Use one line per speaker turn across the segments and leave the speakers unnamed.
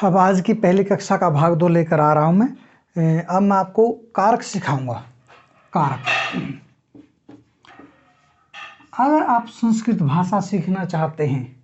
अब आज की पहली कक्षा का भाग 2 लेकर आ रहा हूँ मैं। अब मैं आपको कारक सिखाऊंगा। कारक, अगर आप संस्कृत भाषा सीखना चाहते हैं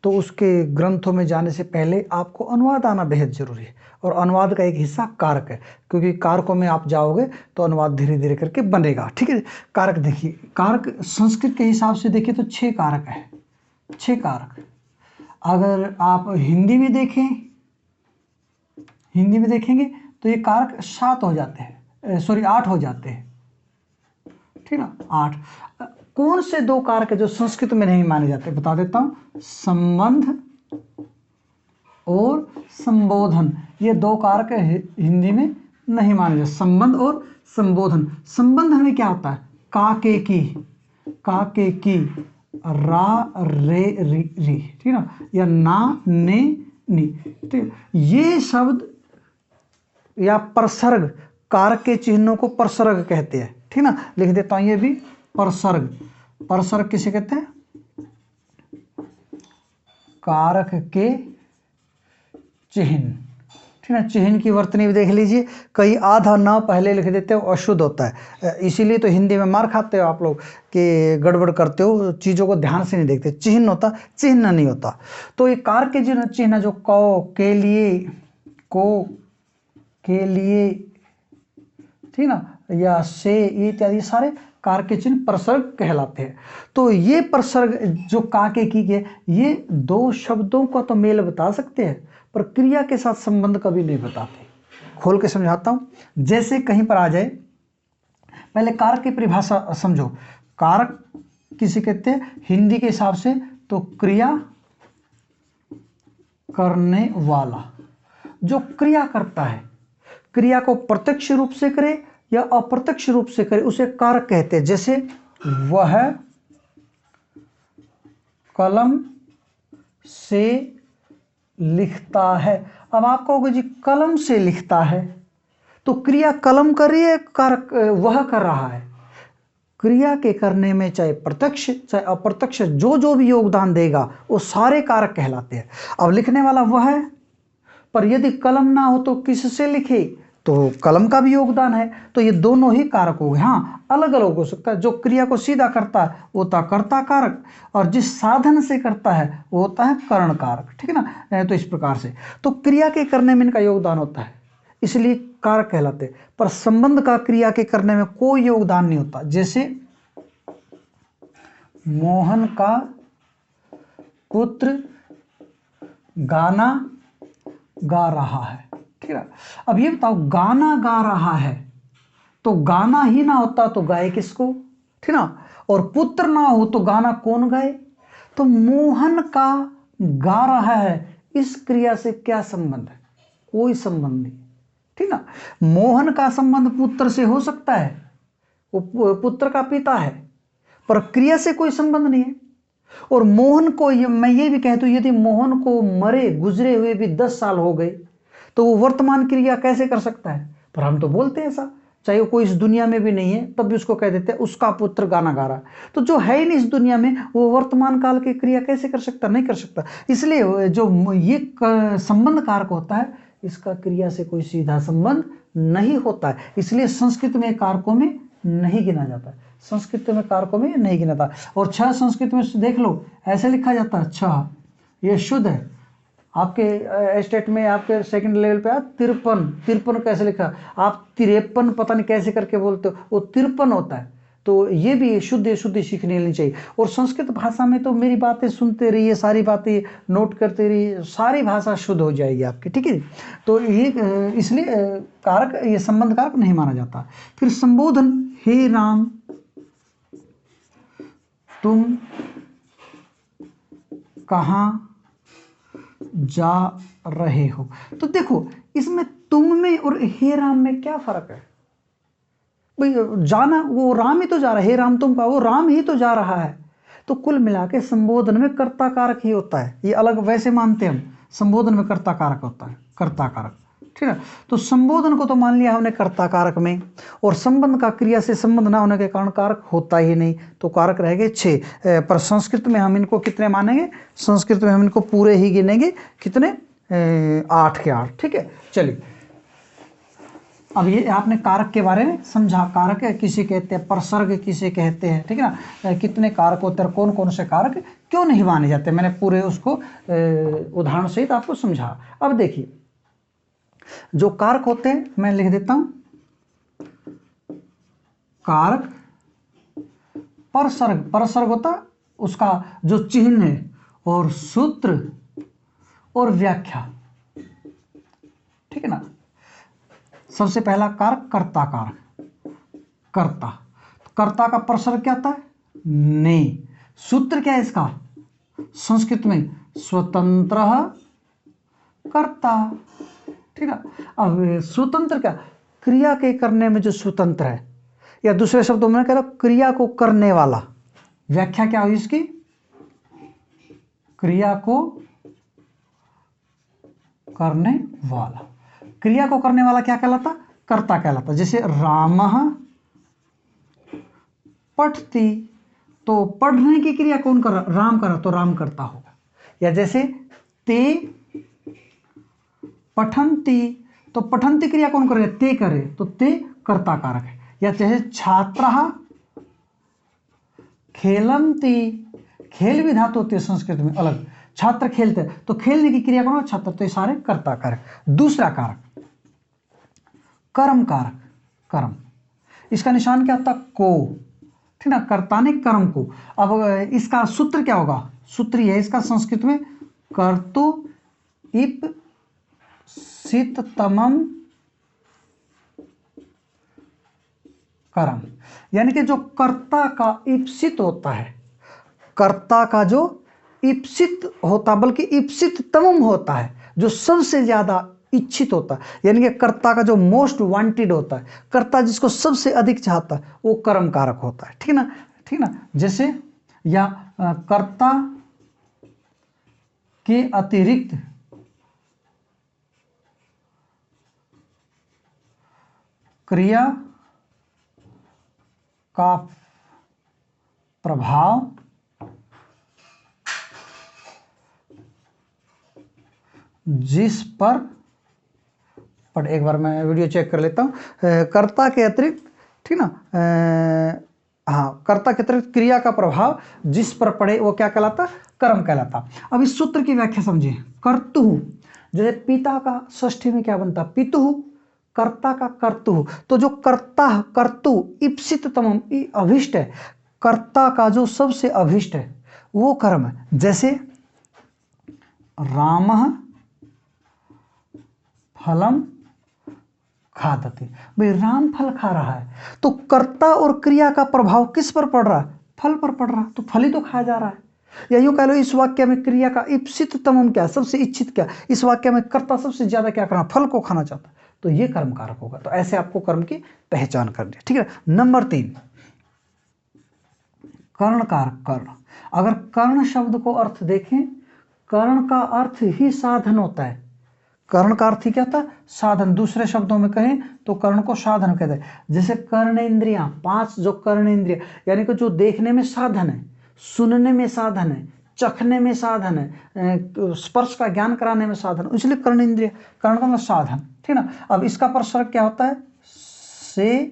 तो उसके ग्रंथों में जाने से पहले आपको अनुवाद आना बेहद जरूरी है, और अनुवाद का एक हिस्सा कारक है, क्योंकि कारकों में आप जाओगे तो अनुवाद धीरे धीरे करके बनेगा। ठीक है। कारक देखिए, कारक संस्कृत के हिसाब से देखिए तो 6 कारक है, 6 कारक। अगर आप हिंदी में देखेंगे तो ये कारक 7 हो जाते हैं, 8 हो जाते हैं। ठीक ना, 8। कौन से 2 कारक है जो संस्कृत में नहीं माने जाते, बता देता हूं। संबंध और संबोधन, ये 2 कारक हिंदी में नहीं माने जाते, संबंध और संबोधन। संबंध में क्या होता है, का के की, रा रे री, ठीक ना, या ना ने नी। ठीक, ये शब्द या परसर्ग, कारक के चिन्हों को परसर्ग कहते हैं। ठीक ना, लिख देता हूं ये भी, परसर्ग। परसर्ग किसे कहते हैं, कारक के चिन्ह। ठीक है, चिन्ह की वर्तनी भी देख लीजिए, कई आधा न पहले लिख देते हो, अशुद्ध होता है। इसीलिए तो हिंदी में मार खाते हो आप लोग कि गड़बड़ करते हो, चीज़ों को ध्यान से नहीं देखते। चिन्ह होता, चिन्ह नहीं होता। तो ये कारक के चिन्ह जो कौ के लिए, को के लिए, ठीक ना, या से, ये इत्यादि सारे कारक के चिन्ह परसर्ग कहलाते हैं। तो ये परसर्ग जो का के की के, ये 2 शब्दों का तो मेल बता सकते हैं, पर क्रिया के साथ संबंध कभी नहीं बताते। खोल के समझाता हूं। जैसे कहीं पर आ जाए, पहले कारक की परिभाषा समझो। कारक किसे कहते हैं हिंदी के हिसाब से, तो क्रिया करने वाला, जो क्रिया करता है, क्रिया को प्रत्यक्ष रूप से करे या अप्रत्यक्ष रूप से करे, उसे कारक कहते हैं। जैसे वह कलम से लिखता है। अब आप कहोगे जी कलम से लिखता है, तो क्रिया कलम कर रही है, कारक वह कर रहा है। क्रिया के करने में चाहे प्रत्यक्ष चाहे अप्रत्यक्ष जो भी योगदान देगा वो सारे कारक कहलाते हैं। अब लिखने वाला वह है, पर यदि कलम ना हो तो किससे लिखे, तो कलम का भी योगदान है। तो ये दोनों ही कारक हो गए। हाँ, अलग अलग हो सकता है। जो क्रिया को सीधा करता है वो होता कर्ता कारक, और जिस साधन से करता है वो होता है करण कारक। ठीक है ना। तो इस प्रकार से तो क्रिया के करने में इनका योगदान होता है, इसलिए कारक कहलाते। पर संबंध का क्रिया के करने में कोई योगदान नहीं होता। जैसे मोहन का पुत्र गाना गा रहा है। ठीक है। अब ये बताओ, गाना गा रहा है तो गाना ही ना होता तो गाए किसको, ठीक ना, और पुत्र ना हो तो गाना कौन गाए। तो मोहन का गा रहा है, इस क्रिया से क्या संबंध है, कोई संबंध नहीं। ठीक ना। मोहन का संबंध पुत्र से हो सकता है, वो पुत्र का पिता है, पर क्रिया से कोई संबंध नहीं है। और मोहन को मैं ये भी कहता हूं, यदि मोहन को मरे गुजरे हुए भी 10 साल हो गए तो वो वर्तमान क्रिया कैसे कर सकता है। पर हम तो बोलते हैं ऐसा, चाहे वो कोई इस दुनिया में भी नहीं है तब भी उसको कह देते हैं उसका पुत्र गाना गा रहा है। तो जो है ही नहीं इस दुनिया में, वो वर्तमान काल की क्रिया कैसे कर सकता, नहीं कर सकता। इसलिए जो ये संबंध कारक होता है, इसका क्रिया से कोई सीधा संबंध नहीं होता है, इसलिए संस्कृत में कारकों में नहीं गिना जाता है। संस्कृत में कारकों में नहीं गिना जाता। और 6 संस्कृत में देख लो ऐसे लिखा जाता है 6, ये शुद्ध है। आपके स्टेट में आपके सेकंड लेवल पे 53 कैसे लिखा, आप 53 पता नहीं कैसे करके बोलते हो, वो 53 होता है। तो ये भी शुद्ध सीखने लेनी चाहिए। और संस्कृत भाषा में तो मेरी बातें सुनते रहिए, सारी बातें नोट करते रहिए, सारी भाषा शुद्ध हो जाएगी आपकी। ठीक है। तो ये इसलिए कारक, ये संबंध कारक नहीं माना जाता। फिर संबोधन, हे राम तुम कहाँ जा रहे हो। तो देखो इसमें तुम में और हे राम में क्या फर्क है भाई। जाना, वो राम ही तो जा रहा है, हे राम तुम का, वो राम ही तो जा रहा है। तो कुल मिला के संबोधन में कर्ता कारक ही होता है। ये अलग वैसे मानते हैं हम, संबोधन में कर्ता कारक होता है, कर्ता कारक। ठीक है। तो संबोधन को तो मान लिया हमने कर्ता कारक में, और संबंध का क्रिया से संबंध ना होने के कारण कारक होता ही नहीं, तो कारक रह गए 6। पर संस्कृत में हम इनको कितने मानेंगे, संस्कृत में हम इनको पूरे ही गिनेंगे, कितने, 8 के 8। ठीक है, चलिए अब ये आपने कारक के बारे में समझा। कारक किसे कहते हैं, प्रसर्ग किसे कहते हैं, ठीक है ना, कितने कारक होते हैं, कौन कौन से कारक क्यों नहीं माने जाते, मैंने पूरे उसको उदाहरण सहित आपको समझा। अब देखिए जो कारक होते हैं मैं लिख देता हूं, कारक परसर्ग, परसर्ग होता उसका जो चिन्ह है और सूत्र और व्याख्या, ठीक है ना। सबसे पहला कारक कर्ता कारक, कर्ता, कर्ता का परसर्ग क्या होता है, ने। सूत्र क्या है इसका, संस्कृत में स्वतंत्र कर्ता, ठीक है। अब स्वतंत्र क्या, क्रिया के करने में जो स्वतंत्र है, या दूसरे शब्दों में कह रहा क्रिया को करने वाला। व्याख्या क्या हुई इसकी, क्रिया को करने वाला। क्रिया को करने वाला क्या कहलाता, कर्ता कहलाता। जैसे रामः पठति, तो पढ़ने की क्रिया कौन कर रहा, राम कर रहा, तो राम करता होगा। या जैसे ते पठन्ति, तो पठन्ति क्रिया कौन करे, ते करे, तो ते कर्ता कारक है। या जैसे छात्रः खेलन्ति, खेल भी धातु होती है संस्कृत में अलग, छात्र खेलते हैं तो खेलने की क्रिया कौन, छात्र, तो ये सारे कर्ता कारक। दूसरा कारक कर्म कारक, कर्म, इसका निशान क्या होता, को, ठीक ना, कर्ता ने कर्म को। अब इसका सूत्र क्या होगा, सूत्र है इसका संस्कृत में कर्तु इप्सिततमं कर्म, यानी कि जो कर्ता का इप्सित होता है, कर्ता का जो इप्सित होता, बल्कि इप्सिततमम होता है, जो सबसे ज्यादा इच्छित होता है, यानी कि कर्ता का जो मोस्ट वांटेड होता है, कर्ता जिसको सबसे अधिक चाहता है, वो कर्म कारक होता है, ठीक ना, ठीक ना। जैसे या कर्ता के अतिरिक्त क्रिया का प्रभाव जिस पर, एक बार मैं वीडियो चेक कर लेता हूँ, कर्ता के अतिरिक्त, ठीक ना, हाँ, कर्ता के अतिरिक्त क्रिया का प्रभाव जिस पर पड़े वो क्या कहलाता, कर्म कहलाता। अब इस सूत्र की व्याख्या समझिए, कर्तुः, जैसे पिता का षष्ठी में क्या बनता, पितुः, कर्ता का कर्तुः, तो जो कर्ता कर्तु इप्सिततमम अभिष्ट है, कर्ता का जो सबसे अभिष्ट है वो कर्म है। जैसे रामः फलम खादते, भाई राम फल खा रहा है, तो कर्ता और क्रिया का प्रभाव किस पर पड़ रहा है, फल पर पड़ रहा है, तो फल ही तो खाया जा रहा है। या यूं कह लो इस वाक्य में क्रिया का इप्सिततमम क्या, सबसे इच्छित क्या, इस वाक्य में कर्ता सबसे ज्यादा क्या करना, फल को खाना चाहता है, तो ये कर्म कारक होगा। तो ऐसे आपको कर्म की पहचान करनी है, ठीक है। नंबर 3 कर्ण कारक, कर्ण। अगर कर्ण शब्द को अर्थ देखें, कर्ण का अर्थ ही साधन होता है, कर्ण का अर्थ ही क्या था, साधन। दूसरे शब्दों में कहें तो कर्ण को साधन कहते हैं। जैसे कर्ण इंद्रियां, 5 जो कर्ण इंद्रिया, यानी कि जो देखने में साधन है, सुनने में साधन है, चखने में साधन है, स्पर्श का ज्ञान कराने में साधन, इसलिए कर्ण इंद्रिय, कर्ण का मतलब साधन, ठीक ना। अब इसका प्रसर्ग क्या होता है, से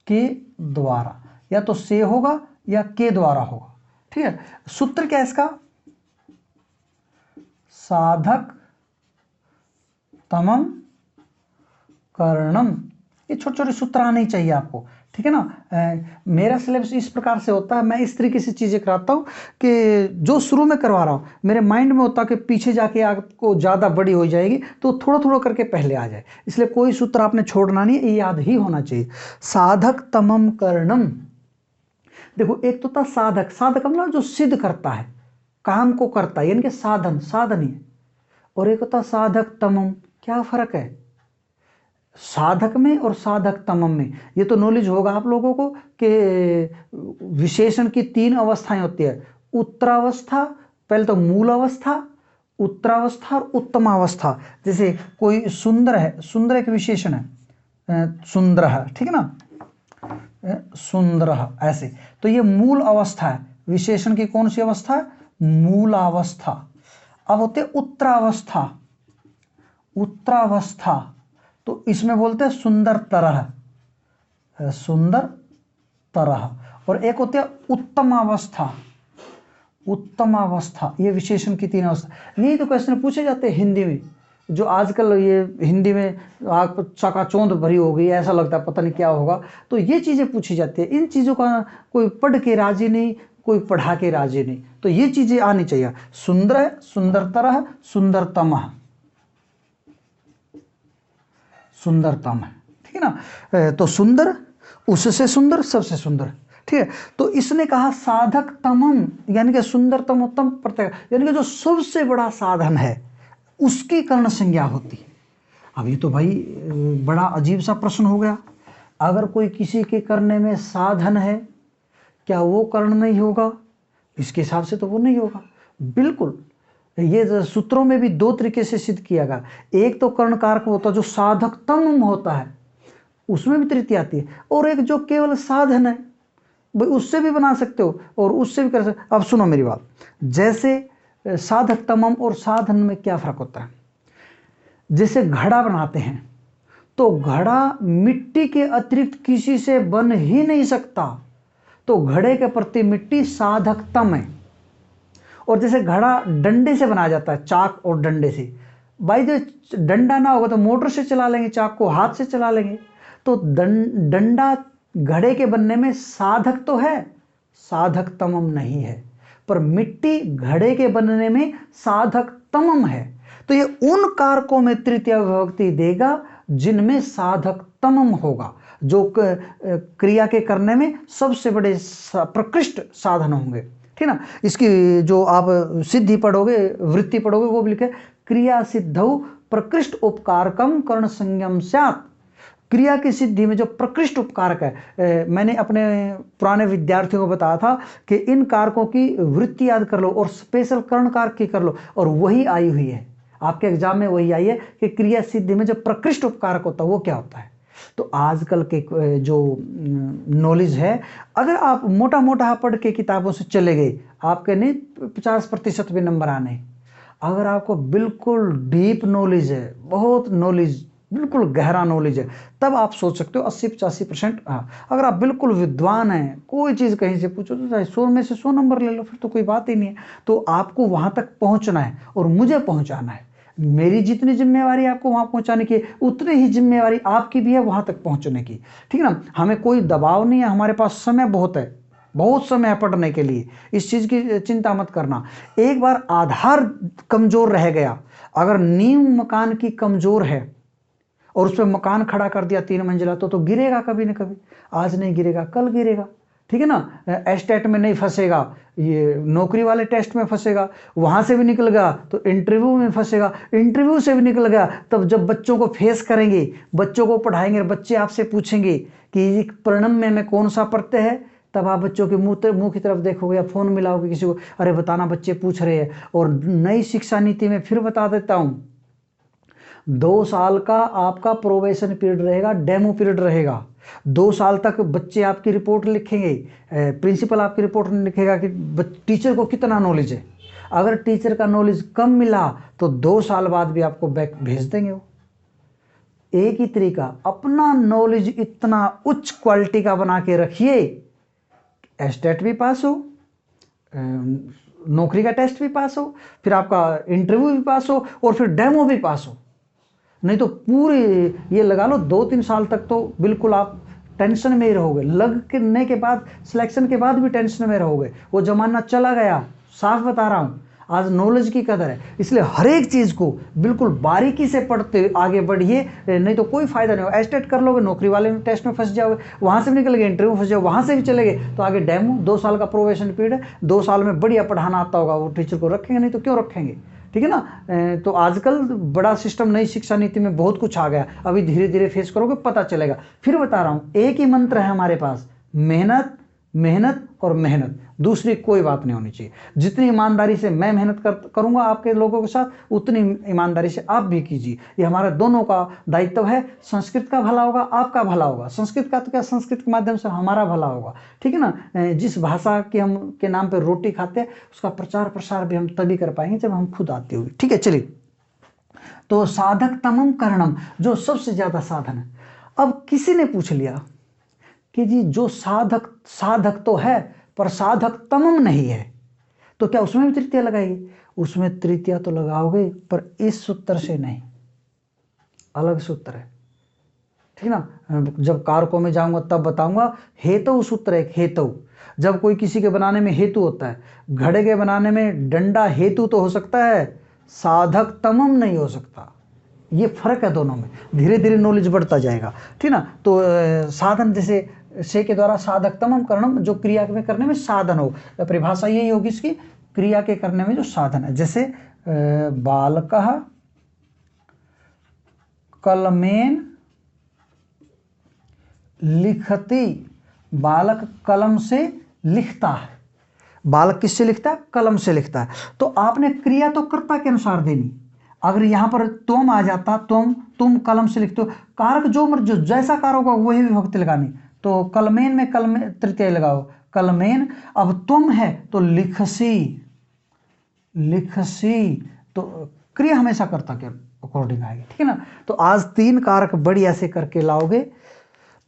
के द्वारा, या तो से होगा या के द्वारा होगा, ठीक है। सूत्र क्या है इसका, साधक तमम कर्णम, ये छोटे छोटे सूत्र आने ही चाहिए आपको, ठीक है ना। मेरा सिलेबस इस प्रकार से होता है, मैं इस तरीके से चीज़ें कराता हूँ कि जो शुरू में करवा रहा हूँ मेरे माइंड में होता है कि पीछे जाके आपको ज़्यादा बड़ी हो जाएगी, तो थोड़ा थोड़ा करके पहले आ जाए, इसलिए कोई सूत्र आपने छोड़ना नहीं, ये याद ही होना चाहिए। साधक तमम कर्णम, देखो एक तो था साधक, साधक मतलब जो सिद्ध करता है, काम को करता है, यानी कि साधन, साधन ही, और एक होता साधक तमम। क्या फर्क है साधक में और साधक तमम में, ये तो नॉलेज होगा आप लोगों को कि विशेषण की 3 अवस्थाएं होती है, उत्तरावस्था, पहले तो मूल अवस्था, उत्तरावस्था और उत्तमावस्था। जैसे कोई सुंदर है, सुंदर एक विशेषण है, सुंदर है, ठीक है ना, सुंदर, ऐसे, तो ये मूल अवस्था है, विशेषण की कौन सी अवस्था है, मूल अवस्था। अब होते उत्तरावस्था, उत्तरावस्था, तो इसमें बोलते हैं सुंदर तरह, सुंदर तरह। और एक होती है उत्तमावस्था, उत्तमावस्था, ये विशेषण की 3 अवस्था। यही तो क्वेश्चन पूछे जाते हैं हिंदी में, जो आजकल ये हिंदी में आग चकाचौंध भरी हो गई, ऐसा लगता है पता नहीं क्या होगा। तो ये चीज़ें पूछी जाती है। इन चीज़ों का कोई पढ़ के राजी नहीं, कोई पढ़ा के राजी नहीं, तो ये चीज़ें आनी चाहिए। सुंदर है, सुंदरतर है, सुंदरतम है, सुंदरतम है, ठीक है ना। तो सुंदर, उससे सुंदर, सबसे सुंदर, ठीक है। तो इसने कहा साधक तमम, यानी कि सुंदरतम उत्तम प्रत्येक, यानी कि जो सबसे बड़ा साधन है उसकी कर्ण संज्ञा होती है। अब ये तो भाई बड़ा अजीब सा प्रश्न हो गया। अगर कोई किसी के करने में साधन है, क्या वो कर्ण नहीं होगा? इसके हिसाब से तो वो नहीं होगा, बिल्कुल। ये सूत्रों में भी 2 तरीके से सिद्ध किया गया। एक तो कर्ण कारक होता है जो साधकतम होता है, उसमें भी तृतीया आती है, और एक जो केवल साधन है, भाई उससे भी बना सकते हो और उससे भी कर सकते। अब सुनो मेरी बात, जैसे साधक तमम और साधन में क्या फर्क होता है? जैसे घड़ा बनाते हैं, तो घड़ा मिट्टी के अतिरिक्त किसी से बन ही नहीं सकता, तो घड़े के प्रति मिट्टी साधकतम है। और जैसे घड़ा डंडे से बनाया जाता है, चाक और डंडे से, भाई जो डंडा ना होगा तो मोटर से चला लेंगे, चाक को हाथ से चला लेंगे। तो डंडा घड़े के बनने में साधक तो है, साधकतमम नहीं है, पर मिट्टी घड़े के बनने में साधकतमम है। तो ये उन कारकों में तृतीय विभक्ति देगा जिनमें साधकतमम होगा, जो क्रिया के करने में सबसे बड़े प्रकृष्ट साधन होंगे, ठीक ना। इसकी जो आप सिद्धि पढ़ोगे, वृत्ति पढ़ोगे, वो भी लिखे क्रिया सिद्धौ प्रकृष्ट उपकारकम कर्ण संज्ञम स्यात्। क्रिया की सिद्धि में जो प्रकृष्ट उपकारक है, मैंने अपने पुराने विद्यार्थियों को बताया था कि इन कारकों की वृत्ति याद कर लो और स्पेशल कर्ण कारक की कर लो, और वही आई हुई है आपके एग्जाम में, वही आई है कि क्रिया सिद्धि में जो प्रकृष्ट उपकारक होता है वो क्या होता है। तो आजकल के जो नॉलेज है, अगर आप मोटा मोटा पढ़ के किताबों से चले गए, आपके नहीं 50% भी नंबर आने। अगर आपको बिल्कुल डीप नॉलेज है, बहुत नॉलेज, बिल्कुल गहरा नॉलेज है, तब आप सोच सकते हो 80-85%। हाँ, अगर आप बिल्कुल विद्वान हैं, कोई चीज़ कहीं से पूछो तो 100 में से 100 नंबर ले लो, फिर तो कोई बात ही नहीं है। तो आपको वहाँ तक पहुँचना है और मुझे पहुँचाना है। मेरी जितनी जिम्मेवारी आपको वहाँ पहुँचाने की, उतनी ही जिम्मेवारी आपकी भी है वहाँ तक पहुँचने की, ठीक है ना। हमें कोई दबाव नहीं है, हमारे पास समय बहुत है, बहुत समय है पढ़ने के लिए, इस चीज़ की चिंता मत करना। एक बार आधार कमज़ोर रह गया, अगर नींव मकान की कमज़ोर है और उस पर मकान खड़ा कर दिया 3 मंजिला, तो गिरेगा कभी न कभी। आज नहीं गिरेगा, कल गिरेगा, ठीक है ना। एस्टेट में नहीं फंसेगा, ये नौकरी वाले टेस्ट में फंसेगा, वहाँ से भी निकल गया तो इंटरव्यू में फंसेगा, इंटरव्यू से भी निकल गया तब जब बच्चों को फेस करेंगे, बच्चों को पढ़ाएंगे, बच्चे आपसे पूछेंगे कि प्रणम्य में कौन सा प्रत्यय है, तब आप बच्चों के मुंह की तरफ देखोगे या फ़ोन मिलाओगे किसी को, अरे बताना बच्चे पूछ रहे हैं। और नई शिक्षा नीति में फिर बता देता हूँ, 2 साल का आपका प्रोबेशन पीरियड रहेगा, डेमो पीरियड रहेगा। 2 साल तक बच्चे आपकी रिपोर्ट लिखेंगे, प्रिंसिपल आपकी रिपोर्ट में लिखेगा कि टीचर को कितना नॉलेज है। अगर टीचर का नॉलेज कम मिला तो 2 साल बाद भी आपको बैक भेज देंगे वो। एक ही तरीका, अपना नॉलेज इतना उच्च क्वालिटी का बना के रखिए, एस्टेट भी पास हो, नौकरी का टेस्ट भी पास हो, फिर आपका इंटरव्यू भी पास हो, और फिर डेमो भी पास हो। नहीं तो पूरी ये लगा लो 2-3 साल तक तो बिल्कुल आप टेंशन में ही रहोगे, लगने के बाद, सिलेक्शन के बाद भी टेंशन में रहोगे। वो ज़माना चला गया, साफ बता रहा हूँ। आज नॉलेज की कदर है, इसलिए हर एक चीज़ को बिल्कुल बारीकी से पढ़ते आगे बढ़िए, नहीं तो कोई फायदा नहीं हो। एस्टेट कर लोगे, नौकरी वाले में टेस्ट में फंस जाओगे, वहाँ से भी निकल गए, इंटरव्यू फंस जाओगे, वहाँ से भी चले गए तो आगे डेमो, 2 साल का प्रोबेशन पीरियड है। 2 साल में बढ़िया पढ़ाना आता होगा, वो टीचर को रखेंगे, नहीं तो क्यों रखेंगे, ठीक है ना। तो आजकल बड़ा सिस्टम, नई शिक्षा नीति में बहुत कुछ आ गया, अभी धीरे धीरे फेस करोगे पता चलेगा। फिर बता रहा हूँ, एक ही मंत्र है हमारे पास, मेहनत, मेहनत और मेहनत, दूसरी कोई बात नहीं होनी चाहिए। जितनी ईमानदारी से मैं मेहनत करूंगा आपके लोगों के साथ, उतनी ईमानदारी से आप भी कीजिए। ये हमारा दोनों का दायित्व है। संस्कृत का भला होगा, आपका भला होगा। संस्कृत का तो क्या, संस्कृत के माध्यम से हमारा भला होगा, ठीक है ना। जिस भाषा के हम के नाम पर रोटी खाते हैं, उसका प्रचार प्रसार भी हम तभी कर पाएंगे जब हम खुद आते होंगे, ठीक है। चलिए तो साधक तमम करणम, जो सबसे ज्यादा साधन है। अब किसी ने पूछ लिया कि जी जो साधक साधक तो है पर साधक तमम नहीं है, तो क्या उसमें भी तृतीया लगाएगी? उसमें तृतीया तो लगाओगे, पर इस सूत्र से नहीं, अलग सूत्र है, ठीक ना। जब कारकों में जाऊंगा तब बताऊंगा। हेतु सूत्र है, हेतु। जब कोई किसी के बनाने में हेतु होता है, घड़े के बनाने में डंडा हेतु तो हो सकता है, साधक तमम नहीं हो सकता। ये फर्क है दोनों में, धीरे धीरे नॉलेज बढ़ता जाएगा, ठीक ना। तो साधन जैसे से के द्वारा साधक तमम करणम, जो क्रिया में करने में साधन हो, तो परिभाषा यही होगी इसकी, क्रिया के करने में जो साधन है। जैसे बालकः कलमेन लिखती, बालक कलम से लिखता है। बालक किससे लिखता है? कलम से लिखता है। तो आपने क्रिया तो कर्ता के अनुसार देनी। अगर यहां पर तुम आ जाता, तुम कलम से लिखते हो, कारक जो जैसा कारक होगा वही विभक्ति लगानी। तो कलमेन में कलम तृतीय लगाओ, कलमेन। अब तुम है तो लिखसी, लिखसी, तो क्रिया हमेशा कर्ता के अकॉर्डिंग आएगी, ठीक है ना। तो आज 3 कारक बढ़िया से करके लाओगे।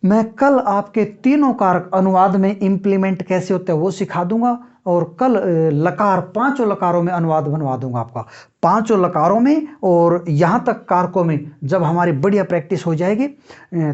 मैं कल आपके तीनों कारक अनुवाद में इंप्लीमेंट कैसे होते हैं वो सिखा दूंगा, और कल लकार 5 लकारों में अनुवाद बनवा दूंगा आपका, 5 लकारों में। और यहाँ तक कारकों में जब हमारी बढ़िया प्रैक्टिस हो जाएगी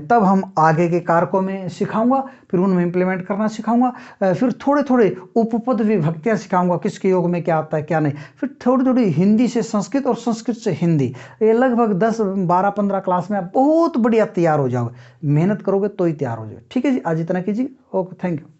तब हम आगे के कारकों में सिखाऊंगा, फिर उनमें इंप्लीमेंट करना सिखाऊंगा। फिर थोड़े थोड़े उपपद विभक्तियाँ सिखाऊंगा, किसके योग में क्या आता है क्या नहीं। फिर थोड़ी थोड़ी हिंदी से संस्कृत और संस्कृत से हिंदी, ये लगभग 10, 12, 15 क्लास में आप बहुत बढ़िया तैयार हो जाओगे। मेहनत करोगे तो ही तैयार हो जाओगे। ठीक है जी, आज इतना कीजिए। Okay, thank you.